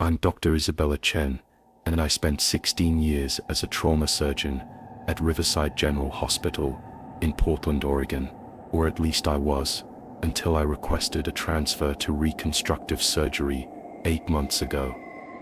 I'm Dr. Isabella Chen, and I spent 16 years as a trauma surgeon at Riverside General Hospital in Portland, Oregon, or at least I was, until I requested a transfer to reconstructive surgery 8 months ago.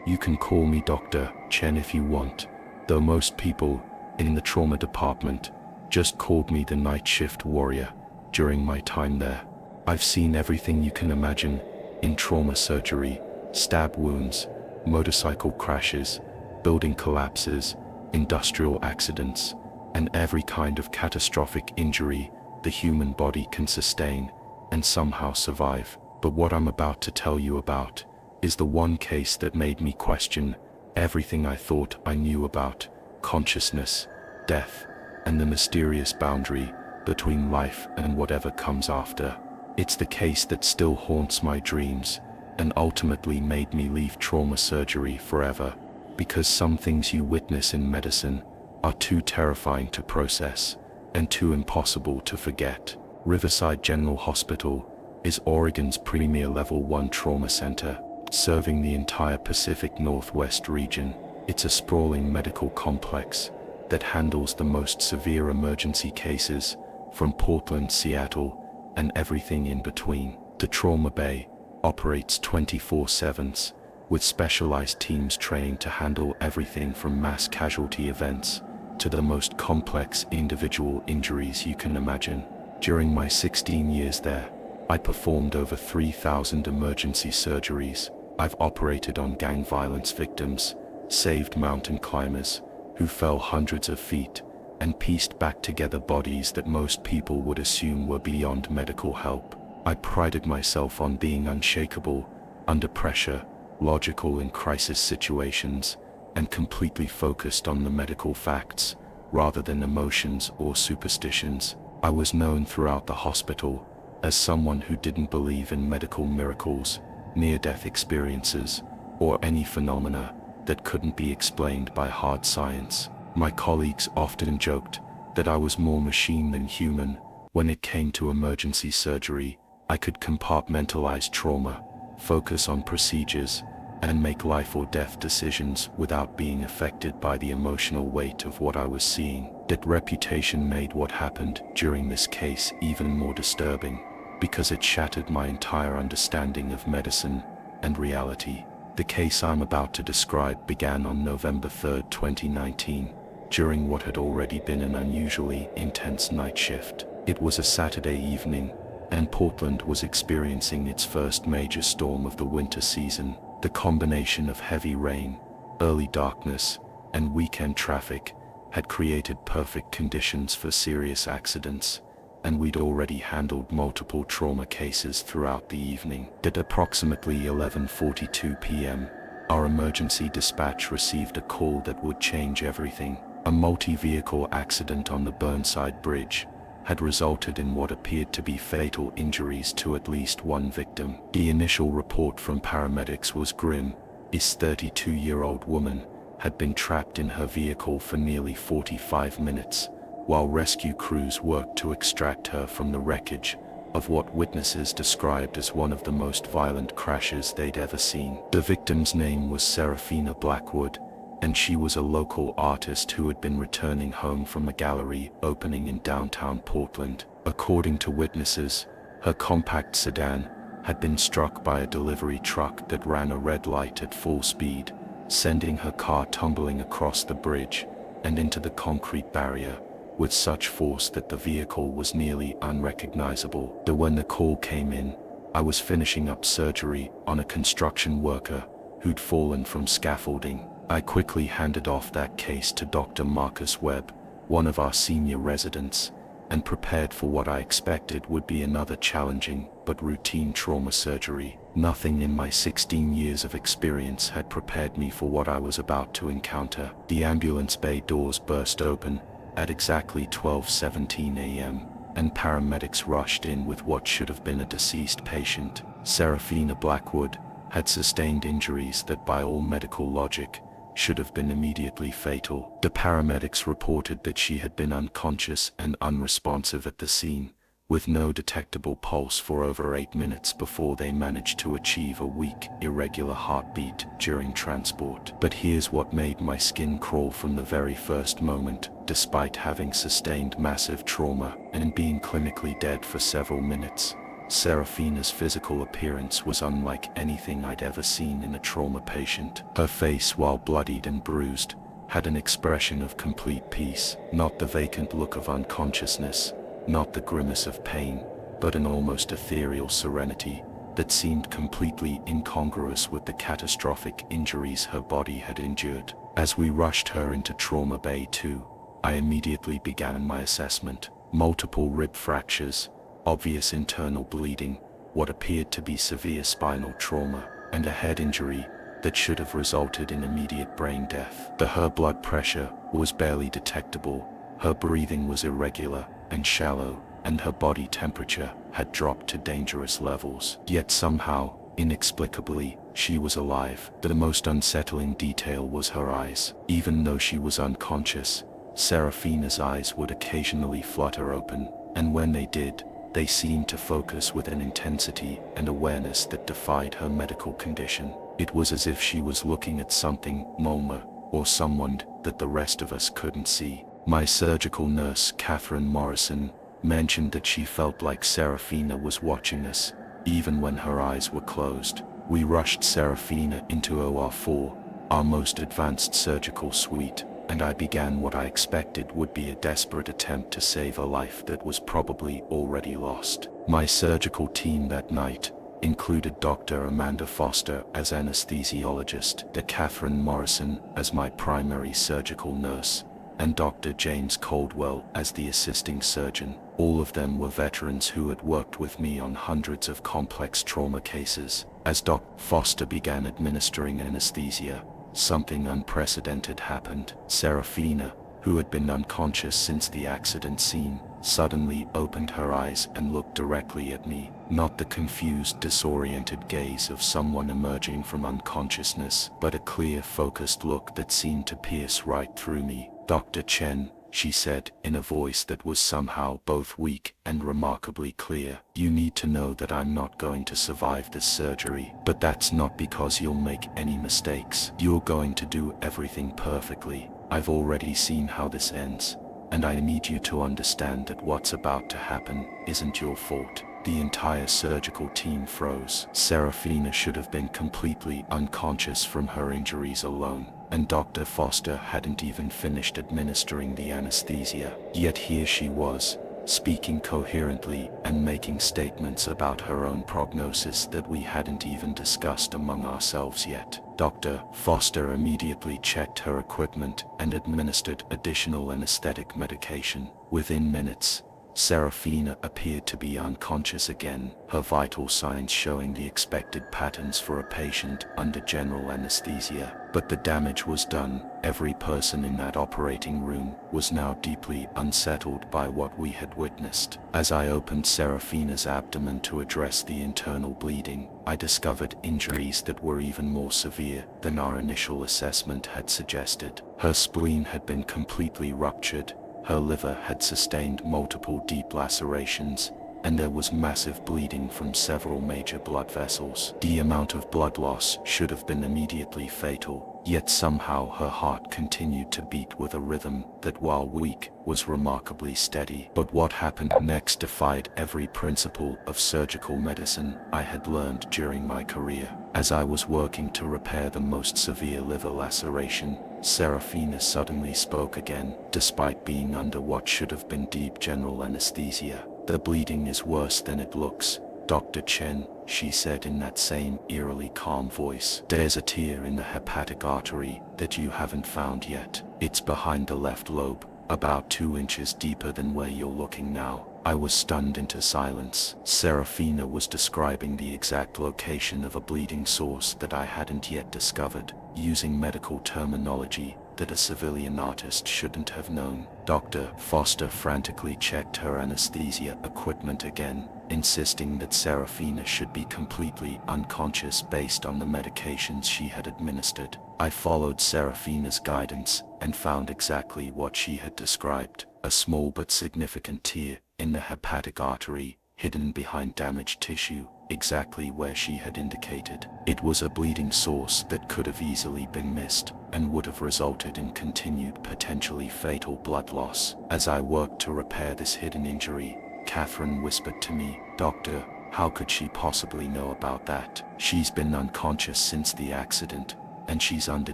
You can call me Dr. Chen if you want, though most people in the trauma department just called me the night shift warrior during my time there. I've seen everything you can imagine in trauma surgery: stab wounds, motorcycle crashes, building collapses, industrial accidents, and every kind of catastrophic injury the human body can sustain and somehow survive. But what I'm about to tell you about is the one case that made me question everything I thought I knew about consciousness, death, and the mysterious boundary between life and whatever comes after. It's the case that still haunts my dreams and ultimately made me leave trauma surgery forever, because some things you witness in medicine are too terrifying to process and too impossible to forget. Riverside General Hospital is Oregon's premier Level 1 trauma center, serving the entire Pacific Northwest region. It's a sprawling medical complex that handles the most severe emergency cases from Portland, Seattle, and everything in between. The trauma bay operates 24/7 with specialized teams trained to handle everything from mass casualty events to the most complex individual injuries you can imagine. During my 16 years there, I performed over 3,000 emergency surgeries. I've operated on gang violence victims, saved mountain climbers who fell hundreds of feet, and pieced back together bodies that most people would assume were beyond medical help. I prided myself on being unshakable under pressure, logical in crisis situations, and completely focused on the medical facts rather than emotions or superstitions. I was known throughout the hospital as someone who didn't believe in medical miracles, near-death experiences, or any phenomena that couldn't be explained by hard science. My colleagues often joked that I was more machine than human. When it came to emergency surgery, I could compartmentalize trauma, focus on procedures, and make life or death decisions without being affected by the emotional weight of what I was seeing. That reputation made what happened during this case even more disturbing, because it shattered my entire understanding of medicine and reality. The case I'm about to describe began on November 3, 2019, during what had already been an unusually intense night shift. It was a Saturday evening, and Portland was experiencing its first major storm of the winter season. The combination of heavy rain, early darkness, and weekend traffic had created perfect conditions for serious accidents, and we'd already handled multiple trauma cases throughout the evening. At approximately 11:42 p.m., our emergency dispatch received a call that would change everything. A multi-vehicle accident on the Burnside Bridge had resulted in what appeared to be fatal injuries to at least one victim. The initial report from paramedics was grim. This 32-year-old woman had been trapped in her vehicle for nearly 45 minutes, while rescue crews worked to extract her from the wreckage of what witnesses described as one of the most violent crashes they'd ever seen. The victim's name was Serafina Blackwood, and she was a local artist who had been returning home from a gallery opening in downtown Portland. According to witnesses, her compact sedan had been struck by a delivery truck that ran a red light at full speed, sending her car tumbling across the bridge and into the concrete barrier with such force that the vehicle was nearly unrecognizable. When the call came in, I was finishing up surgery on a construction worker who'd fallen from scaffolding. I quickly handed off that case to Dr. Marcus Webb, one of our senior residents, and prepared for what I expected would be another challenging but routine trauma surgery. Nothing in my 16 years of experience had prepared me for what I was about to encounter. The ambulance bay doors burst open at exactly 12:17 a.m., and paramedics rushed in with what should have been a deceased patient. Serafina Blackwood had sustained injuries that by all medical logic should have been immediately fatal. The paramedics reported that she had been unconscious and unresponsive at the scene, with no detectable pulse for over 8 minutes before they managed to achieve a weak, irregular heartbeat during transport. But here's what made my skin crawl from the very first moment. Despite having sustained massive trauma and being clinically dead for several minutes, Serafina's physical appearance was unlike anything I'd ever seen in a trauma patient. Her face, while bloodied and bruised, had an expression of complete peace, not the vacant look of unconsciousness, not the grimace of pain, but an almost ethereal serenity that seemed completely incongruous with the catastrophic injuries her body had endured. As we rushed her into Trauma Bay 2, I immediately began my assessment. Multiple rib fractures, obvious internal bleeding, what appeared to be severe spinal trauma, and a head injury that should have resulted in immediate brain death. Her blood pressure was barely detectable, her breathing was irregular and shallow, and her body temperature had dropped to dangerous levels. Yet somehow, inexplicably, she was alive. The most unsettling detail was her eyes. Even though she was unconscious, Serafina's eyes would occasionally flutter open, and when they did, they seemed to focus with an intensity and awareness that defied her medical condition. It was as if she was looking at something, Mulma, or someone that the rest of us couldn't see. My surgical nurse, Catherine Morrison, mentioned that she felt like Serafina was watching us, even when her eyes were closed. We rushed Serafina into OR4, our most advanced surgical suite, and I began what I expected would be a desperate attempt to save a life that was probably already lost. My surgical team that night included Dr. Amanda Foster as anesthesiologist, Catherine Morrison as my primary surgical nurse, and Dr. James Caldwell as the assisting surgeon. All of them were veterans who had worked with me on hundreds of complex trauma cases. As Dr. Foster began administering anesthesia, something unprecedented happened. Serafina, who had been unconscious since the accident scene, suddenly opened her eyes and looked directly at me. Not the confused, disoriented gaze of someone emerging from unconsciousness, but a clear, focused look that seemed to pierce right through me. "Dr. Chen," she said in a voice that was somehow both weak and remarkably clear, "you need to know that I'm not going to survive this surgery, but that's not because you'll make any mistakes. You're going to do everything perfectly. I've already seen how this ends, and I need you to understand that what's about to happen isn't your fault." The entire surgical team froze. Serafina should have been completely unconscious from her injuries alone, and Dr. Foster hadn't even finished administering the anesthesia. Yet here she was, speaking coherently and making statements about her own prognosis that we hadn't even discussed among ourselves yet. Dr. Foster immediately checked her equipment and administered additional anesthetic medication. Within minutes, Serafina appeared to be unconscious again, her vital signs showing the expected patterns for a patient under general anesthesia. But the damage was done. Every person in that operating room was now deeply unsettled by what we had witnessed. As I opened Serafina's abdomen to address the internal bleeding, I discovered injuries that were even more severe than our initial assessment had suggested. Her spleen had been completely ruptured, her liver had sustained multiple deep lacerations, and there was massive bleeding from several major blood vessels. The amount of blood loss should have been immediately fatal, yet somehow her heart continued to beat with a rhythm that, while weak, was remarkably steady. But what happened next defied every principle of surgical medicine I had learned during my career. As I was working to repair the most severe liver laceration, Serafina suddenly spoke again, despite being under what should have been deep general anesthesia. "The bleeding is worse than it looks, Dr. Chen," she said in that same eerily calm voice. "There's a tear in the hepatic artery that you haven't found yet. It's behind the left lobe, about 2 inches deeper than where you're looking now." I was stunned into silence. Serafina was describing the exact location of a bleeding source that I hadn't yet discovered, using medical terminology that a civilian artist shouldn't have known. Dr. Foster frantically checked her anesthesia equipment again, insisting that Serafina should be completely unconscious based on the medications she had administered. I followed Serafina's guidance and found exactly what she had described, a small but significant tear in the hepatic artery, hidden behind damaged tissue, exactly where she had indicated. It was a bleeding source that could have easily been missed, and would have resulted in continued potentially fatal blood loss. As I worked to repair this hidden injury, Catherine whispered to me, "Doctor, how could she possibly know about that? She's been unconscious since the accident, and she's under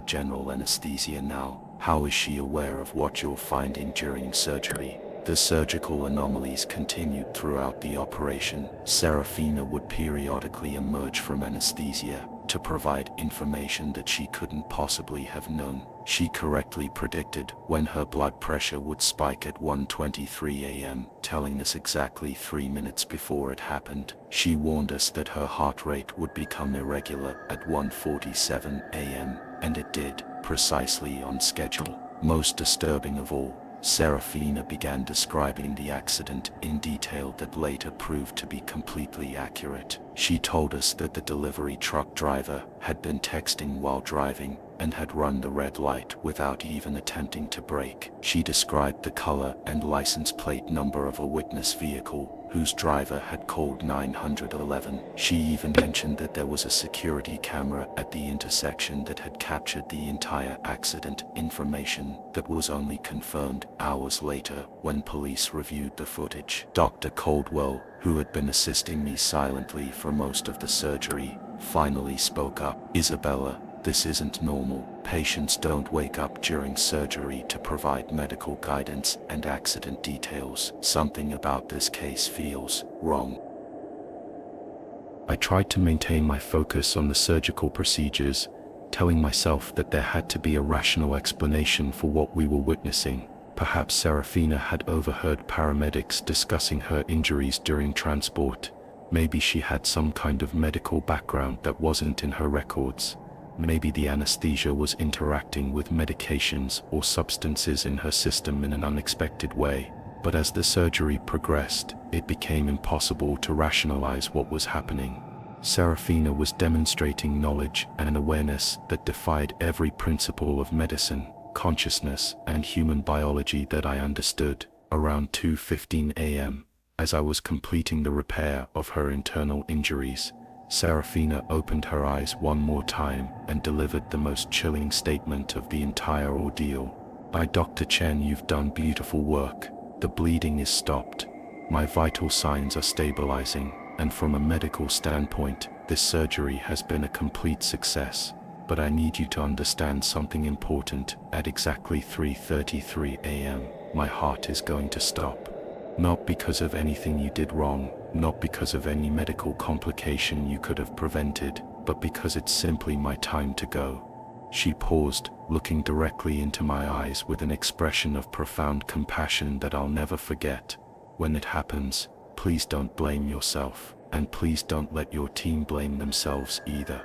general anesthesia now. How is she aware of what you're finding during surgery?" The surgical anomalies continued throughout the operation. Serafina would periodically emerge from anesthesia to provide information that she couldn't possibly have known. She correctly predicted when her blood pressure would spike at 1:23 a.m., telling us exactly 3 minutes before it happened. She warned us that her heart rate would become irregular at 1:47 a.m., and it did, precisely on schedule. Most disturbing of all, Serafina began describing the accident in detail that later proved to be completely accurate. She told us that the delivery truck driver had been texting while driving and had run the red light without even attempting to brake. She described the color and license plate number of a witness vehicle whose driver had called 911. She even mentioned that there was a security camera at the intersection that had captured the entire accident, information that was only confirmed hours later when police reviewed the footage. Dr. Caldwell, who had been assisting me silently for most of the surgery, finally spoke up. "Isabella, this isn't normal. Patients don't wake up during surgery to provide medical guidance and accident details. Something about this case feels wrong." I tried to maintain my focus on the surgical procedures, telling myself that there had to be a rational explanation for what we were witnessing. Perhaps Serafina had overheard paramedics discussing her injuries during transport. Maybe she had some kind of medical background that wasn't in her records. Maybe the anesthesia was interacting with medications or substances in her system in an unexpected way. But as the surgery progressed, it became impossible to rationalize what was happening. Serafina was demonstrating knowledge and awareness that defied every principle of medicine, consciousness, and human biology that I understood. Around 2:15 a.m., as I was completing the repair of her internal injuries, Serafina opened her eyes one more time and delivered the most chilling statement of the entire ordeal. "Dr. Chen, you've done beautiful work. The bleeding is stopped. My vital signs are stabilizing, and from a medical standpoint, this surgery has been a complete success. But I need you to understand something important. At exactly 3:33 a.m., my heart is going to stop. Not because of anything you did wrong, not because of any medical complication you could have prevented, but because it's simply my time to go." She paused, looking directly into my eyes with an expression of profound compassion that I'll never forget. "When it happens, please don't blame yourself, and please don't let your team blame themselves either.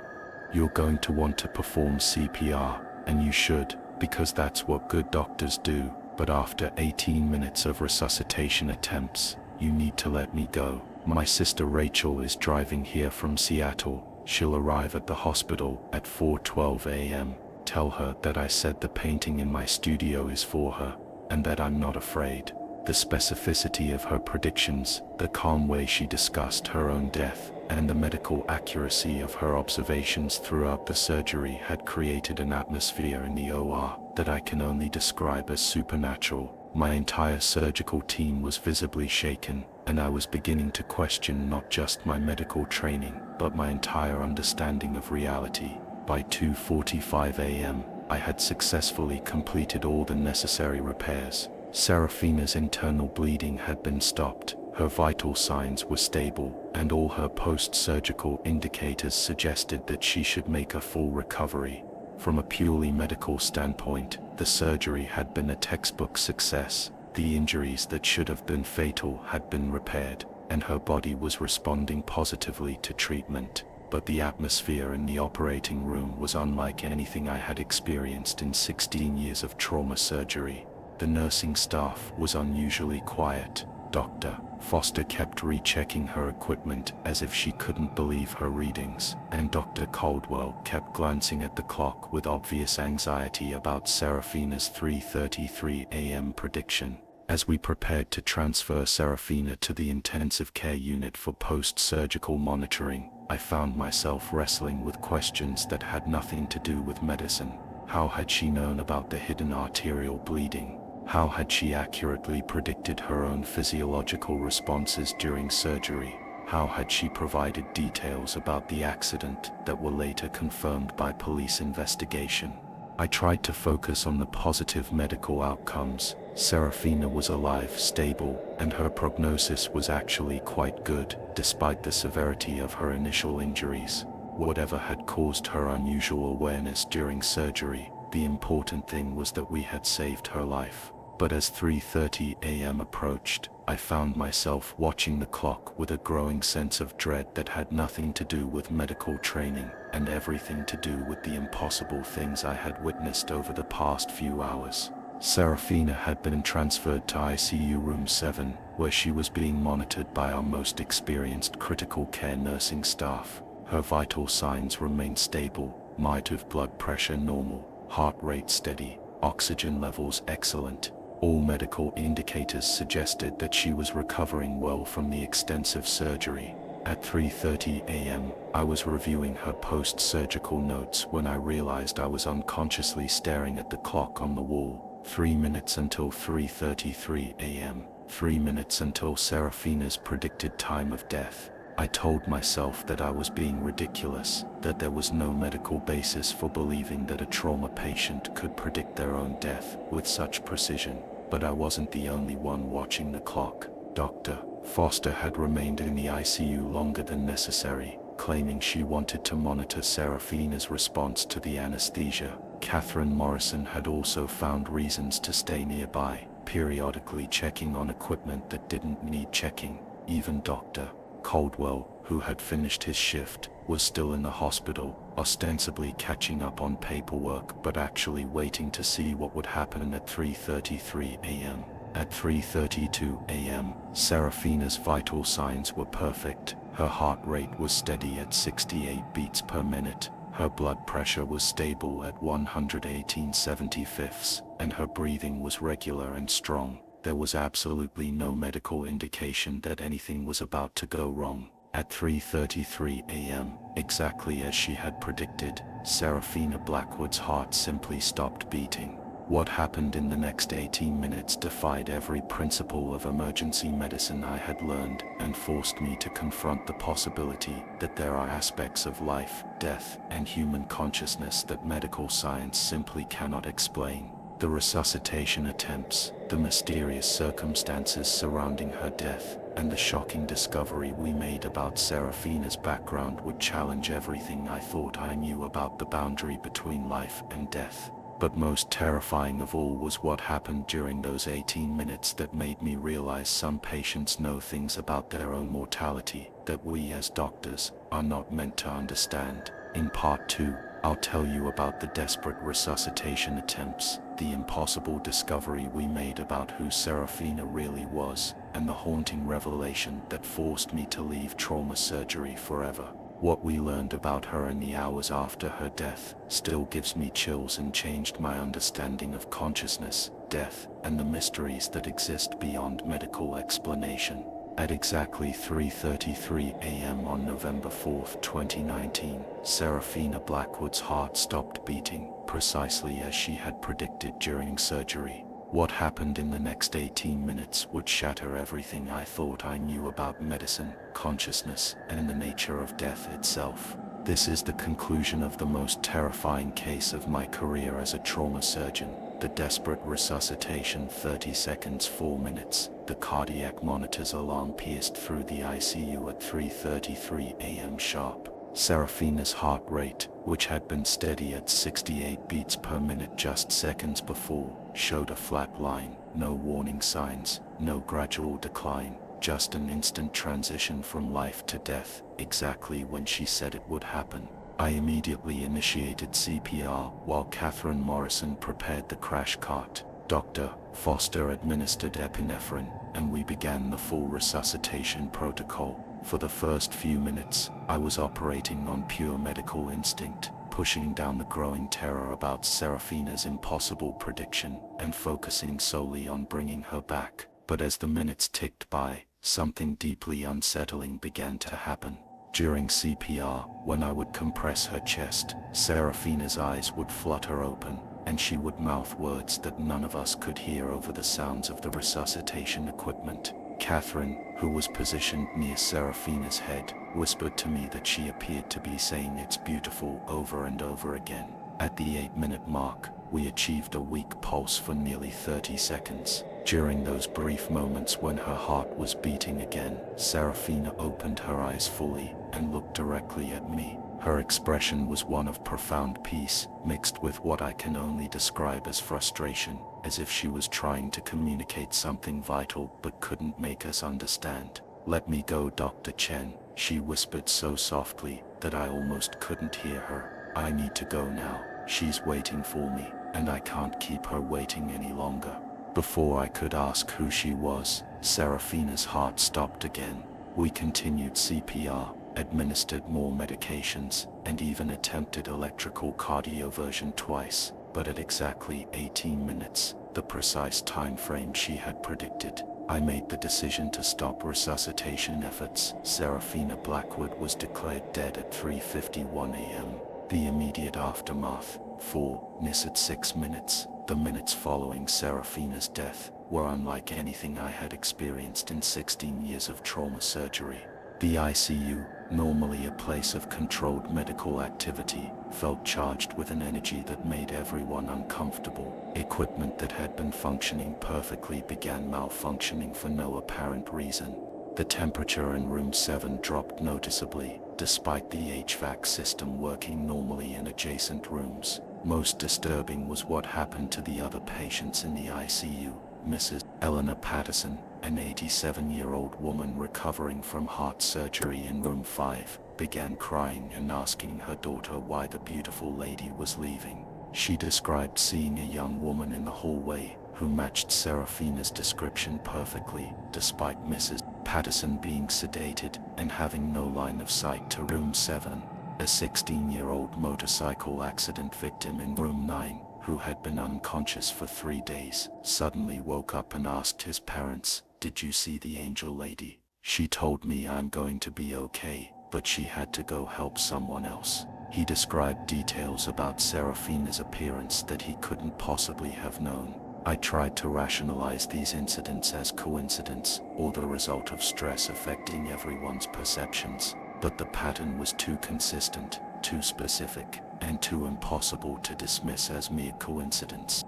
You're going to want to perform CPR, and you should, because that's what good doctors do. But after 18 minutes of resuscitation attempts, you need to let me go. My sister Rachel is driving here from Seattle. She'll arrive at the hospital at 4:12 a.m. Tell her that I said the painting in my studio is for her, and that I'm not afraid." The specificity of her predictions, the calm way she discussed her own death, and the medical accuracy of her observations throughout the surgery had created an atmosphere in the OR that I can only describe as supernatural. My entire surgical team was visibly shaken, and I was beginning to question not just my medical training, but my entire understanding of reality. By 2:45 a.m., I had successfully completed all the necessary repairs. Serafina's internal bleeding had been stopped, her vital signs were stable, and all her post-surgical indicators suggested that she should make a full recovery. From a purely medical standpoint, the surgery had been a textbook success. The injuries that should have been fatal had been repaired, and her body was responding positively to treatment. But the atmosphere in the operating room was unlike anything I had experienced in 16 years of trauma surgery. The nursing staff was unusually quiet. Dr. Foster kept rechecking her equipment as if she couldn't believe her readings, and Dr. Caldwell kept glancing at the clock with obvious anxiety about Serafina's 3:33 a.m. prediction. As we prepared to transfer Serafina to the intensive care unit for post-surgical monitoring, I found myself wrestling with questions that had nothing to do with medicine. How had she known about the hidden arterial bleeding? How had she accurately predicted her own physiological responses during surgery? How had she provided details about the accident that were later confirmed by police investigation? I tried to focus on the positive medical outcomes. Serafina was alive, stable, and her prognosis was actually quite good, despite the severity of her initial injuries. Whatever had caused her unusual awareness during surgery, the important thing was that we had saved her life. But as 3:30 a.m. approached, I found myself watching the clock with a growing sense of dread that had nothing to do with medical training and everything to do with the impossible things I had witnessed over the past few hours. Serafina had been transferred to ICU room 7, where she was being monitored by our most experienced critical care nursing staff. Her vital signs remained stable, mild blood pressure normal, heart rate steady, oxygen levels excellent. All medical indicators suggested that she was recovering well from the extensive surgery. At 3:30 a.m., I was reviewing her post-surgical notes when I realized I was unconsciously staring at the clock on the wall. 3 minutes until 3:33 a.m., 3 minutes until Serafina's predicted time of death. I told myself that I was being ridiculous, that there was no medical basis for believing that a trauma patient could predict their own death with such precision. But I wasn't the only one watching the clock. Dr. Foster had remained in the ICU longer than necessary, claiming she wanted to monitor Serafina's response to the anesthesia. Catherine Morrison had also found reasons to stay nearby, periodically checking on equipment that didn't need checking. Even Dr. Caldwell, who had finished his shift, was still in the hospital, ostensibly catching up on paperwork but actually waiting to see what would happen at 3:33 a.m. At 3:32 a.m., Serafina's vital signs were perfect. Her heart rate was steady at 68 beats per minute. Her blood pressure was stable at 118/75, and her breathing was regular and strong. There was absolutely no medical indication that anything was about to go wrong. At 3:33 a.m., exactly as she had predicted, Serafina Blackwood's heart simply stopped beating. What happened in the next 18 minutes defied every principle of emergency medicine I had learned and forced me to confront the possibility that there are aspects of life, death, and human consciousness that medical science simply cannot explain. The resuscitation attempts, the mysterious circumstances surrounding her death, and the shocking discovery we made about Serafina's background would challenge everything I thought I knew about the boundary between life and death. But most terrifying of all was what happened during those 18 minutes that made me realize some patients know things about their own mortality that we as doctors are not meant to understand. In part 2, I'll tell you about the desperate resuscitation attempts, the impossible discovery we made about who Serafina really was, and the haunting revelation that forced me to leave trauma surgery forever. What we learned about her in the hours after her death still gives me chills and changed my understanding of consciousness, death, and the mysteries that exist beyond medical explanation. At exactly 3:33 a.m. on November 4, 2019, Serafina Blackwood's heart stopped beating, precisely as she had predicted during surgery. What happened in the next 18 minutes would shatter everything I thought I knew about medicine, consciousness, and the nature of death itself. This is the conclusion of the most terrifying case of my career as a trauma surgeon. The desperate resuscitation 30 seconds 4 minutes. The cardiac monitor's alarm pierced through the ICU at 3:33 a.m. sharp. Serafina's heart rate, which had been steady at 68 beats per minute just seconds before, showed a flat line, no warning signs, no gradual decline, just an instant transition from life to death, exactly when she said it would happen. I immediately initiated CPR while Catherine Morrison prepared the crash cart. Dr. Foster administered epinephrine, and we began the full resuscitation protocol. For the first few minutes, I was operating on pure medical instinct. pushing down the growing terror about Serafina's impossible prediction and focusing solely on bringing her back. But as the minutes ticked by, something deeply unsettling began to happen. During CPR, when I would compress her chest, Serafina's eyes would flutter open, and she would mouth words that none of us could hear over the sounds of the resuscitation equipment. Catherine, who was positioned near Serafina's head, whispered to me that she appeared to be saying "it's beautiful" over and over again. At the 8-minute mark, we achieved a weak pulse for nearly 30 seconds. During those brief moments when her heart was beating again, Serafina opened her eyes fully and looked directly at me. Her expression was one of profound peace, mixed with what I can only describe as frustration, as if she was trying to communicate something vital but couldn't make us understand. "Let me go, Dr. Chen," she whispered so softly that I almost couldn't hear her. "I need to go now. She's waiting for me, and I can't keep her waiting any longer." Before I could ask who she was, Serafina's heart stopped again. We continued CPR, administered more medications, and even attempted electrical cardioversion twice, but at exactly 18 minutes, the precise time frame she had predicted, I made the decision to stop resuscitation efforts. Serafina Blackwood was declared dead at 3:51 a.m. The immediate aftermath, 4 at 6 minutes. The minutes following Serafina's death were unlike anything I had experienced in 16 years of trauma surgery. The ICU, normally a place of controlled medical activity, felt charged with an energy that made everyone uncomfortable. Equipment that had been functioning perfectly began malfunctioning for no apparent reason. The temperature in room 7 dropped noticeably, despite the HVAC system working normally in adjacent rooms. Most disturbing was what happened to the other patients in the ICU. Mrs. Eleanor Patterson, an 87-year-old woman recovering from heart surgery in room 5, began crying and asking her daughter why the beautiful lady was leaving. She described seeing a young woman in the hallway who matched Serafina's description perfectly, despite Mrs. Patterson being sedated and having no line of sight to room 7. A 16-year-old motorcycle accident victim in room 9, who had been unconscious for 3 days, suddenly woke up and asked his parents, "Did you see the angel lady? She told me I'm going to be okay, but she had to go help someone else." He described details about Serafina's appearance that he couldn't possibly have known. I tried to rationalize these incidents as coincidence or the result of stress affecting everyone's perceptions, but the pattern was too consistent, too specific, and too impossible to dismiss as mere coincidence.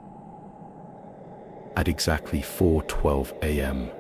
At exactly 4:12 a.m.,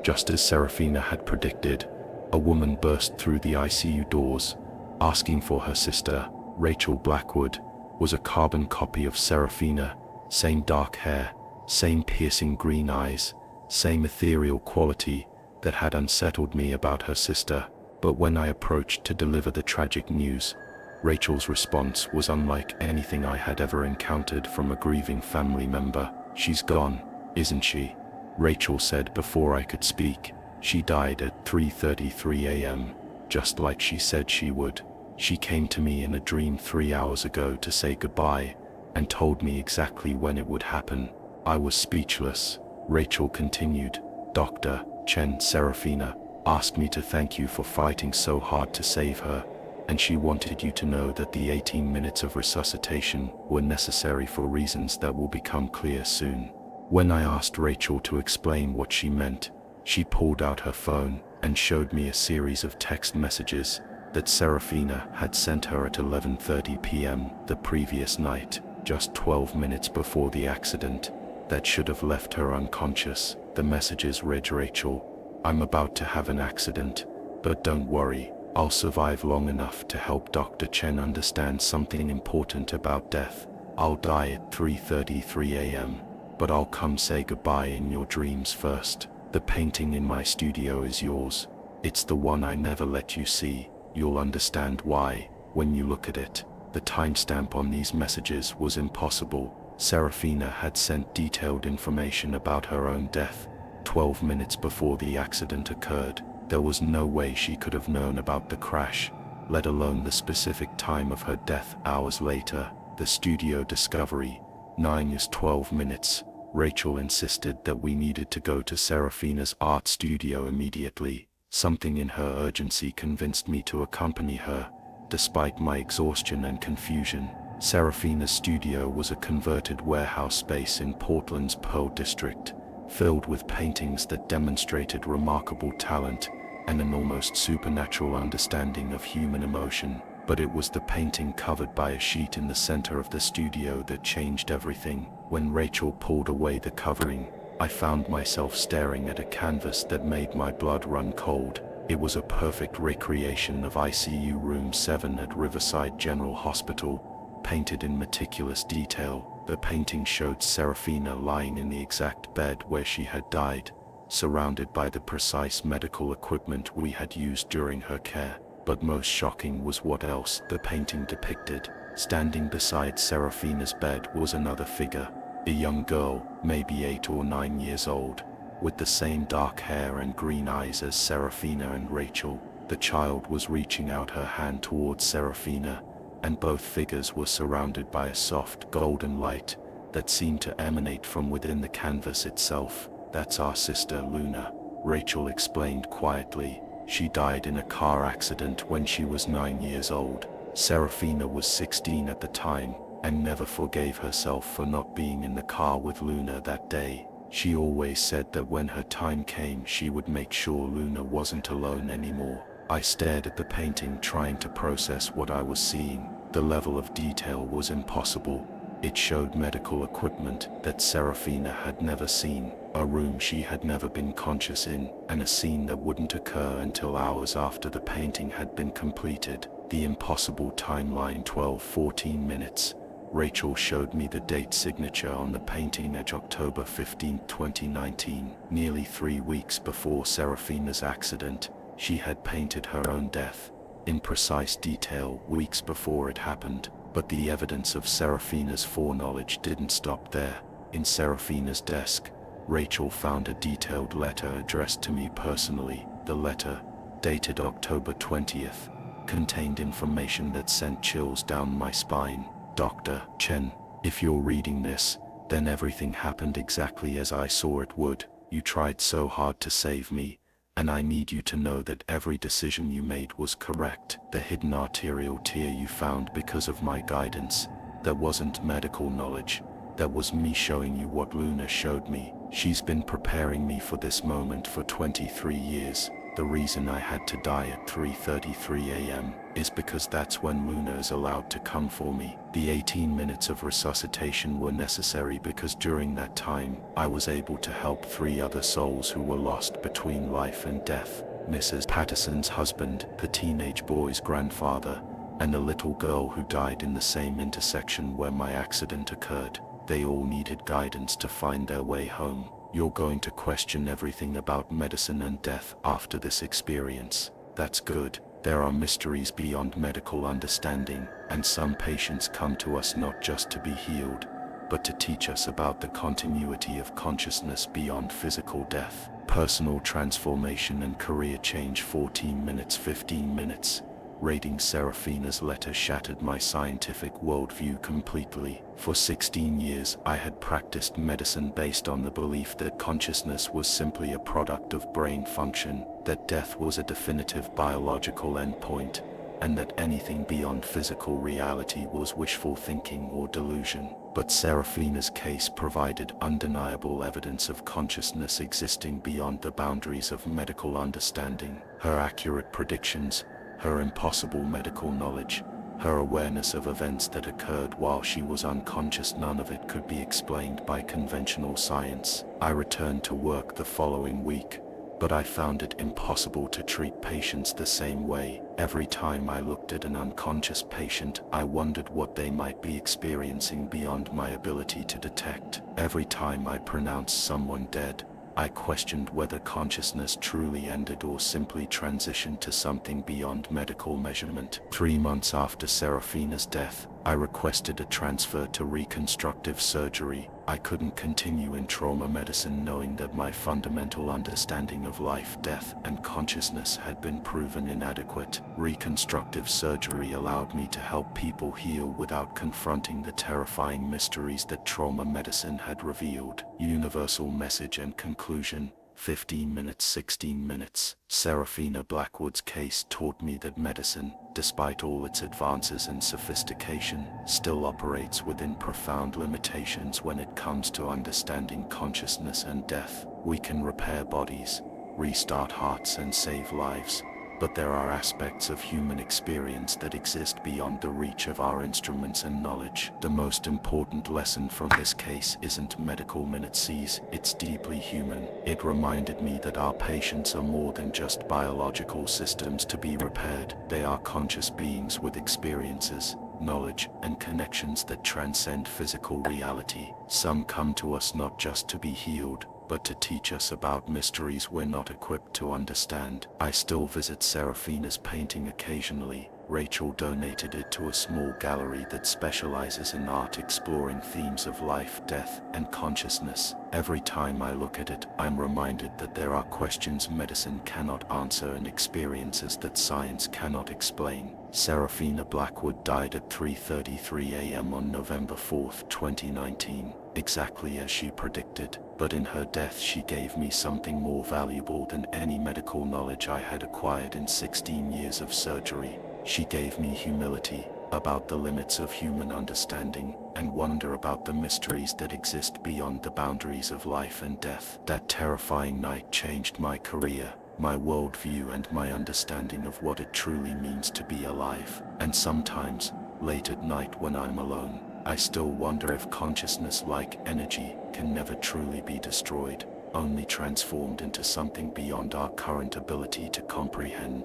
just as Serafina had predicted, a woman burst through the ICU doors, asking for her sister. Rachel Blackwood was a carbon copy of Serafina, same dark hair, same piercing green eyes, same ethereal quality that had unsettled me about her sister. But when I approached to deliver the tragic news, Rachel's response was unlike anything I had ever encountered from a grieving family member. "She's gone, isn't she?" Rachel said before I could speak. "She died at 3:33 a.m., just like she said she would. She came to me in a dream 3 hours ago to say goodbye, and told me exactly when it would happen." I was speechless. Rachel continued, "Dr. Chen, Serafina asked me to thank you for fighting so hard to save her, and she wanted you to know that the 18 minutes of resuscitation were necessary for reasons that will become clear soon." When I asked Rachel to explain what she meant, she pulled out her phone and showed me a series of text messages that Serafina had sent her at 11:30 p.m. the previous night, just 12 minutes before the accident that should have left her unconscious. The messages read, "Rachel, I'm about to have an accident, but don't worry, I'll survive long enough to help Dr. Chen understand something important about death. I'll die at 3:33 a.m., but I'll come say goodbye in your dreams first. The painting in my studio is yours. It's the one I never let you see. You'll understand why when you look at it." The timestamp on these messages was impossible. Serafina had sent detailed information about her own death 12 minutes before the accident occurred. There was no way she could have known about the crash let alone the specific time of her death. Hours later, the studio discovery, 9 years 12 minutes. Rachel insisted that we needed to go to Serafina's art studio immediately. Something in her urgency convinced me to accompany her, despite my exhaustion and confusion. Serafina's studio was a converted warehouse space in Portland's Pearl District, filled with paintings that demonstrated remarkable talent and an almost supernatural understanding of human emotion. But it was the painting covered by a sheet in the center of the studio that changed everything. When Rachel pulled away the covering, I found myself staring at a canvas that made my blood run cold. It was a perfect recreation of ICU Room 7 at Riverside General Hospital, painted in meticulous detail. The painting showed Serafina lying in the exact bed where she had died, surrounded by the precise medical equipment we had used during her care. But most shocking was what else the painting depicted. Standing beside Serafina's bed was another figure, a young girl, maybe 8 or 9 years old, with the same dark hair and green eyes as Serafina and Rachel. The child was reaching out her hand towards Serafina, and both figures were surrounded by a soft golden light that seemed to emanate from within the canvas itself. "That's our sister Luna," Rachel explained quietly. "She died in a car accident when she was 9 years old. Serafina was 16 at the time, and never forgave herself for not being in the car with Luna that day. She always said that when her time came she would make sure Luna wasn't alone anymore." I stared at the painting, trying to process what I was seeing. The level of detail was impossible. It showed medical equipment that Serafina had never seen, a room she had never been conscious in, and a scene that wouldn't occur until hours after the painting had been completed. The impossible timeline, 12-14 minutes. Rachel showed me the date signature on the painting at October 15, 2019. Nearly 3 weeks before Serafina's accident, she had painted her own death, in precise detail, weeks before it happened. But the evidence of Serafina's foreknowledge didn't stop there. In Serafina's desk, Rachel found a detailed letter addressed to me personally. The letter, dated October 20th, contained information that sent chills down my spine. "Dr. Chen, if you're reading this, then everything happened exactly as I saw it would. You tried so hard to save me, and I need you to know that every decision you made was correct. The hidden arterial tear you found because of my guidance, that wasn't medical knowledge. That was me showing you what Luna showed me. She's been preparing me for this moment for 23 years. The reason I had to die at 3:33 a.m. is because that's when Luna is allowed to come for me. The 18 minutes of resuscitation were necessary because during that time, I was able to help 3 other souls who were lost between life and death. Mrs. Patterson's husband, the teenage boy's grandfather, and a little girl who died in the same intersection where my accident occurred. They all needed guidance to find their way home. You're going to question everything about medicine and death after this experience. That's good. There are mysteries beyond medical understanding, and some patients come to us not just to be healed, but to teach us about the continuity of consciousness beyond physical death. Personal transformation and career change, 14 minutes, 15 minutes. Reading Serafina's letter shattered my scientific worldview completely. For 16 years, I had practiced medicine based on the belief that consciousness was simply a product of brain function, that death was a definitive biological endpoint, and that anything beyond physical reality was wishful thinking or delusion. But Serafina's case provided undeniable evidence of consciousness existing beyond the boundaries of medical understanding. Her accurate predictions, her impossible medical knowledge, her awareness of events that occurred while she was unconscious, none of it could be explained by conventional science. I returned to work the following week, but I found it impossible to treat patients the same way. Every time I looked at an unconscious patient, I wondered what they might be experiencing beyond my ability to detect. Every time I pronounced someone dead, I questioned whether consciousness truly ended or simply transitioned to something beyond medical measurement. 3 months after Serafina's death, I requested a transfer to reconstructive surgery. I couldn't continue in trauma medicine knowing that my fundamental understanding of life, death, and consciousness had been proven inadequate. Reconstructive surgery allowed me to help people heal without confronting the terrifying mysteries that trauma medicine had revealed. Universal message and conclusion. 15 minutes, 16 minutes. Serafina Blackwood's case taught me that medicine, despite all its advances and sophistication, still operates within profound limitations when it comes to understanding consciousness and death. We can repair bodies, restart hearts, and save lives, but there are aspects of human experience that exist beyond the reach of our instruments and knowledge. The most important lesson from this case isn't medical minutiae, it's deeply human. It reminded me that our patients are more than just biological systems to be repaired. They are conscious beings with experiences, knowledge, and connections that transcend physical reality. Some come to us not just to be healed, but to teach us about mysteries we're not equipped to understand. I still visit Serafina's painting occasionally. Rachel donated it to a small gallery that specializes in art exploring themes of life, death, and consciousness. Every time I look at it, I'm reminded that there are questions medicine cannot answer and experiences that science cannot explain. Serafina Blackwood died at 3:33 a.m. on November 4, 2019, exactly as she predicted. But in her death she gave me something more valuable than any medical knowledge I had acquired in 16 years of surgery. She gave me humility about the limits of human understanding, and wonder about the mysteries that exist beyond the boundaries of life and death. That terrifying night changed my career, my worldview, and my understanding of what it truly means to be alive. And sometimes, late at night when I'm alone, I still wonder if consciousness, like energy, can never truly be destroyed, only transformed into something beyond our current ability to comprehend.